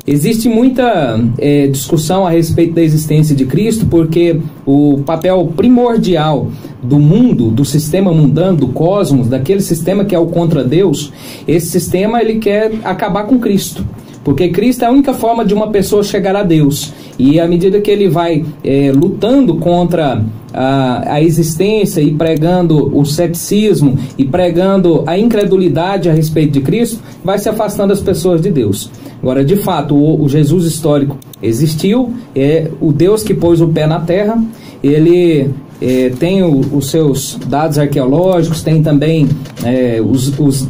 Existe muita discussão a respeito da existência de Cristo, porque o papel primordial do mundo, do sistema mundano, do cosmos, daquele sistema que é o contra Deus, esse sistema ele quer acabar com Cristo. Porque Cristo é a única forma de uma pessoa chegar a Deus. E à medida que ele vai lutando contra a existência e pregando o ceticismo e pregando a incredulidade a respeito de Cristo, vai se afastando as pessoas de Deus. Agora, de fato, o Jesus histórico existiu, é o Deus que pôs o pé na terra, ele tem os seus dados arqueológicos, tem também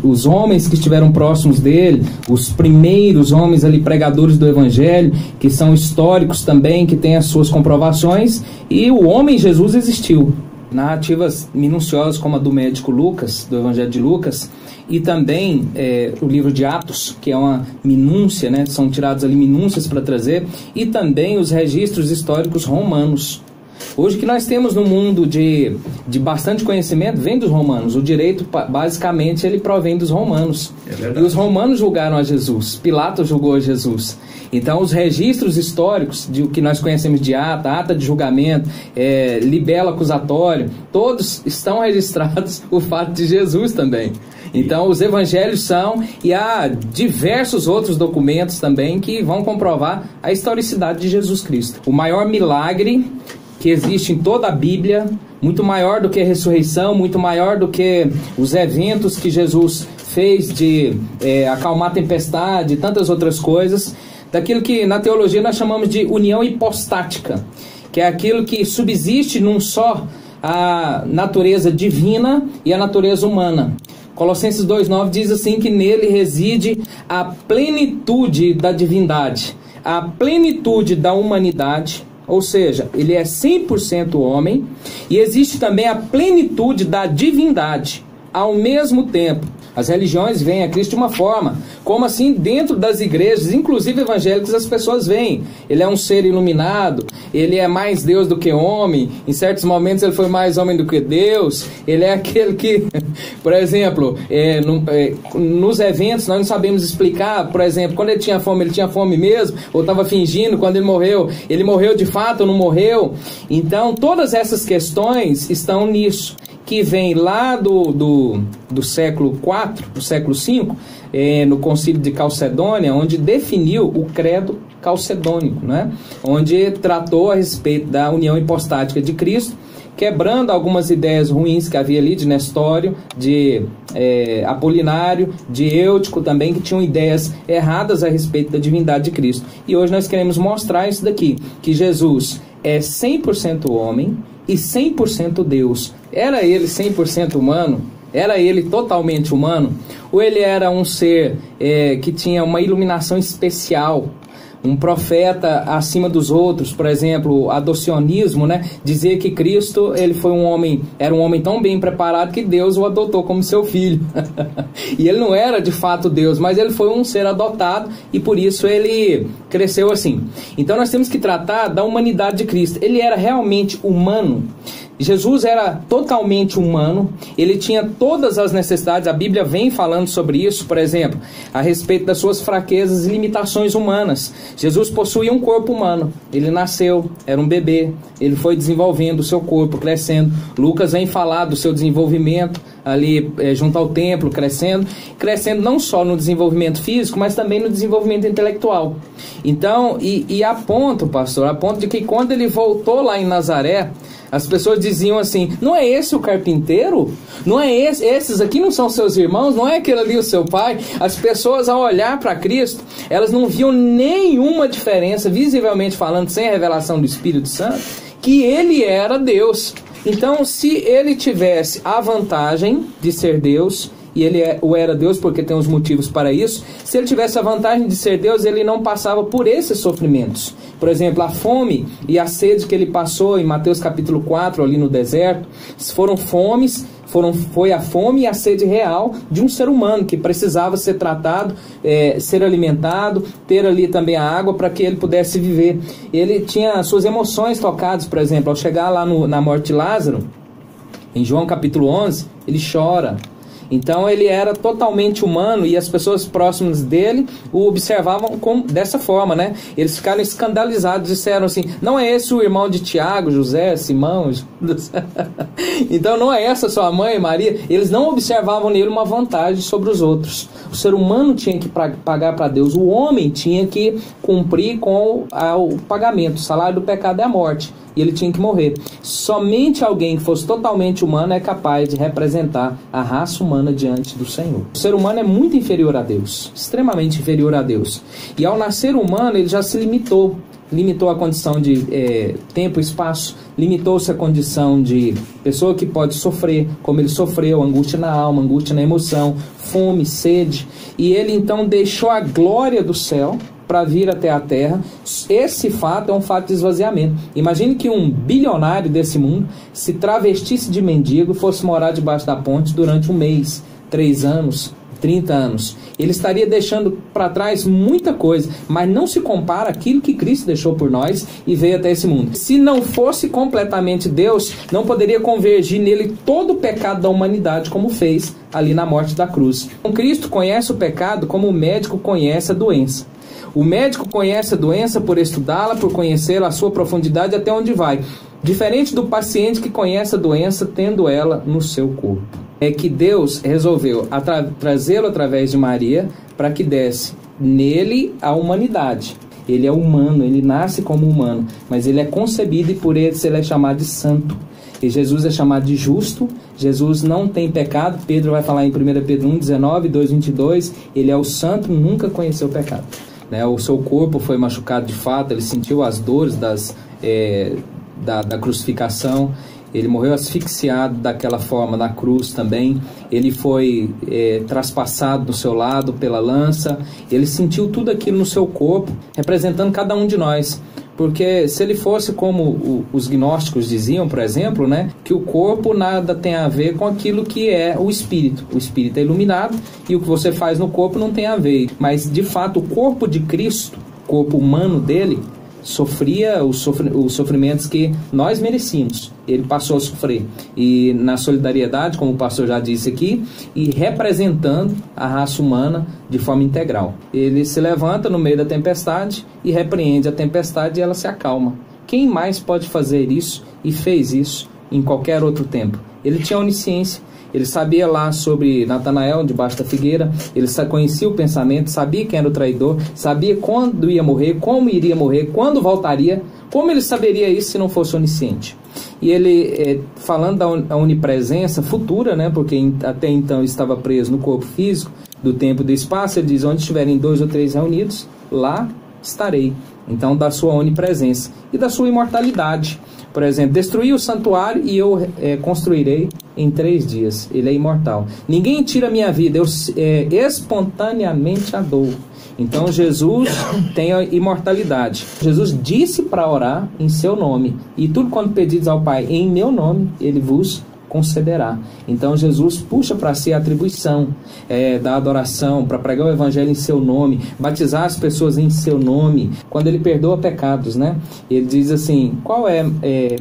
os homens que estiveram próximos dele, os primeiros homens ali pregadores do Evangelho, que são históricos também, que têm as suas comprovações, e o homem Jesus existiu. Narrativas minuciosas como a do médico Lucas, do Evangelho de Lucas, e também o livro de Atos, que é uma minúcia, né? São tirados ali minúcias para trazer, e também os registros históricos romanos. Hoje que nós temos no mundo de bastante conhecimento, vem dos romanos. O direito, basicamente, ele provém dos romanos. E os romanos julgaram a Jesus. Pilatos julgou a Jesus. Então, os registros históricos, de o que nós conhecemos de ata de julgamento, libelo acusatório, todos estão registrados o fato de Jesus também. Então, os evangelhos são, e há diversos outros documentos também que vão comprovar a historicidade de Jesus Cristo. O maior milagre que existe em toda a Bíblia, muito maior do que a ressurreição, muito maior do que os eventos que Jesus fez de acalmar a tempestade e tantas outras coisas, daquilo que na teologia nós chamamos de união hipostática, que é aquilo que subsiste num só a natureza divina e a natureza humana. Colossenses 2,9 diz assim que nele reside a plenitude da divindade, a plenitude da humanidade. Ou seja, ele é 100% homem, e existe também a plenitude da divindade ao mesmo tempo. As religiões veem a Cristo de uma forma, como assim dentro das igrejas, inclusive evangélicas, as pessoas veem. Ele é um ser iluminado, ele é mais Deus do que homem, em certos momentos ele foi mais homem do que Deus, ele é aquele que, por exemplo, nos eventos nós não sabemos explicar, por exemplo, quando ele tinha fome mesmo, ou estava fingindo, quando ele morreu de fato ou não morreu. Então todas essas questões estão nisso, que vem lá do século IV, do século V, no Concílio de Calcedônia, onde definiu o credo calcedônico, né? Onde tratou a respeito da união hipostática de Cristo, quebrando algumas ideias ruins que havia ali de Nestório, de Apolinário, de Eutico também, que tinham ideias erradas a respeito da divindade de Cristo. E hoje nós queremos mostrar isso daqui, que Jesus é 100% homem e 100% Deus. Era ele 100% humano? Era ele totalmente humano? Ou ele era um ser que tinha uma iluminação especial, um profeta acima dos outros? Por exemplo, o adocionismo, né? Dizer que Cristo ele foi era um homem tão bem preparado que Deus o adotou como seu filho. E ele não era de fato Deus, mas ele foi um ser adotado e por isso ele cresceu assim. Então nós temos que tratar da humanidade de Cristo. Ele era realmente humano. Jesus era totalmente humano, ele tinha todas as necessidades, a Bíblia vem falando sobre isso, por exemplo, a respeito das suas fraquezas e limitações humanas. Jesus possuía um corpo humano, ele nasceu, era um bebê, ele foi desenvolvendo o seu corpo, crescendo. Lucas vem falar do seu desenvolvimento ali junto ao templo, crescendo não só no desenvolvimento físico, mas também no desenvolvimento intelectual. Então, e a ponto de que quando ele voltou lá em Nazaré, as pessoas diziam assim: não é esse o carpinteiro? Não é esse? Esses aqui não são seus irmãos? Não é aquele ali o seu pai? As pessoas, ao olhar para Cristo, elas não viam nenhuma diferença, visivelmente falando, sem a revelação do Espírito Santo, que ele era Deus. Então, se ele tivesse a vantagem de ser Deus, e ele era Deus porque tem os motivos para isso, se ele tivesse a vantagem de ser Deus, ele não passava por esses sofrimentos. Por exemplo, a fome e a sede que ele passou em Mateus capítulo 4, ali no deserto, foi a fome e a sede real de um ser humano que precisava ser tratado, ser alimentado, ter ali também a água para que ele pudesse viver. Ele tinha as suas emoções tocadas, por exemplo, ao chegar lá na morte de Lázaro, em João capítulo 11, ele chora. Então ele era totalmente humano e as pessoas próximas dele o observavam dessa forma, né? Eles ficaram escandalizados, disseram assim: não é esse o irmão de Tiago, José, Simão? Então não é essa sua mãe, Maria? Eles não observavam nele uma vantagem sobre os outros. O ser humano tinha que pagar para Deus, o homem tinha que cumprir com o pagamento. O salário do pecado é a morte, e ele tinha que morrer. Somente alguém que fosse totalmente humano é capaz de representar a raça humana diante do Senhor. O ser humano é muito inferior a Deus, extremamente inferior a Deus. E ao nascer humano, ele já se limitou a condição de tempo e espaço, limitou-se a condição de pessoa que pode sofrer, como ele sofreu, angústia na alma, angústia na emoção, fome, sede, e ele então deixou a glória do céu para vir até a terra. Esse fato é um fato de esvaziamento. Imagine que um bilionário desse mundo se travestisse de mendigo e fosse morar debaixo da ponte durante um mês, 3 anos, 30 anos. Ele estaria deixando para trás muita coisa, mas não se compara àquilo que Cristo deixou por nós e veio até esse mundo. Se não fosse completamente Deus, não poderia convergir nele todo o pecado da humanidade, como fez ali na morte da cruz. Então, Cristo conhece o pecado como o médico conhece a doença. O médico conhece a doença por estudá-la, por conhecer a sua profundidade até onde vai. Diferente do paciente que conhece a doença tendo ela no seu corpo. É que Deus resolveu trazê-lo através de Maria para que desse nele a humanidade. Ele é humano, ele nasce como humano, mas ele é concebido e por ele ele é chamado de santo. E Jesus é chamado de justo. Jesus não tem pecado. Pedro vai falar em 1 Pedro 1,19, 2,22, ele é o santo, nunca conheceu o pecado. O seu corpo foi machucado de fato, ele sentiu as dores da crucificação, ele morreu asfixiado daquela forma na cruz também, ele foi traspassado do seu lado pela lança, ele sentiu tudo aquilo no seu corpo, representando cada um de nós. Porque se ele fosse como os gnósticos diziam, por exemplo, que o corpo nada tem a ver com aquilo que é o espírito. O espírito é iluminado e o que você faz no corpo não tem a ver. Mas, de fato, o corpo de Cristo, o corpo humano dele, sofria os sofrimentos que nós merecíamos. Ele passou a sofrer. E na solidariedade, como o pastor já disse aqui, e representando a raça humana de forma integral. Ele se levanta no meio da tempestade e repreende a tempestade e ela se acalma. Quem mais pode fazer isso e fez isso em qualquer outro tempo? Ele tinha onisciência. Ele sabia lá sobre Natanael, debaixo da figueira, ele conhecia o pensamento, sabia quem era o traidor, sabia quando ia morrer, como iria morrer, quando voltaria. Como ele saberia isso se não fosse onisciente? E ele, falando da onipresença futura, porque até então estava preso no corpo físico, do tempo e do espaço, ele diz: onde estiverem 2 ou 3 reunidos, lá estarei. Então, da sua onipresença e da sua imortalidade. Por exemplo, destruí o santuário e eu construirei em 3 dias. Ele é imortal. Ninguém tira a minha vida, eu espontaneamente a dou. Então Jesus tem a imortalidade. Jesus disse para orar em seu nome. E tudo quanto pedides ao Pai em meu nome, ele vos concederá. Então Jesus puxa para si a atribuição da adoração, para pregar o evangelho em seu nome, batizar as pessoas em seu nome, quando ele perdoa pecados, ele diz assim: qual é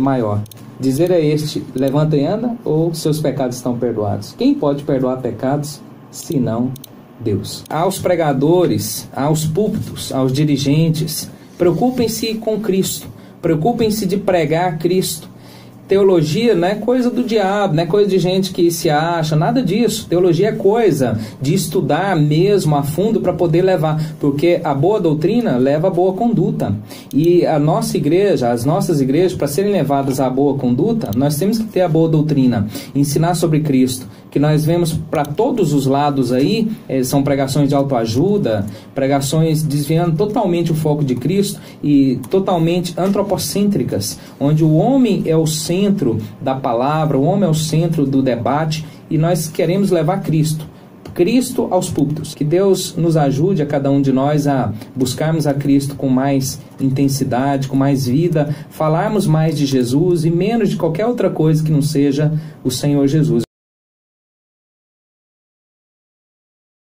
maior? Dizer a este: levanta e anda, ou seus pecados estão perdoados? Quem pode perdoar pecados senão Deus? Aos pregadores, aos púlpitos, aos dirigentes, preocupem-se com Cristo, preocupem-se de pregar Cristo. Teologia não é coisa do diabo, não é coisa de gente que se acha, nada disso. Teologia é coisa de estudar mesmo a fundo para poder levar, porque a boa doutrina leva a boa conduta. E a nossa igreja, as nossas igrejas, para serem levadas à boa conduta, nós temos que ter a boa doutrina, ensinar sobre Cristo, que nós vemos para todos os lados aí, são pregações de autoajuda, pregações desviando totalmente o foco de Cristo e totalmente antropocêntricas, onde o homem é o centro da palavra, o homem é o centro do debate e nós queremos levar Cristo aos púlpitos. Que Deus nos ajude a cada um de nós a buscarmos a Cristo com mais intensidade, com mais vida, falarmos mais de Jesus e menos de qualquer outra coisa que não seja o Senhor Jesus.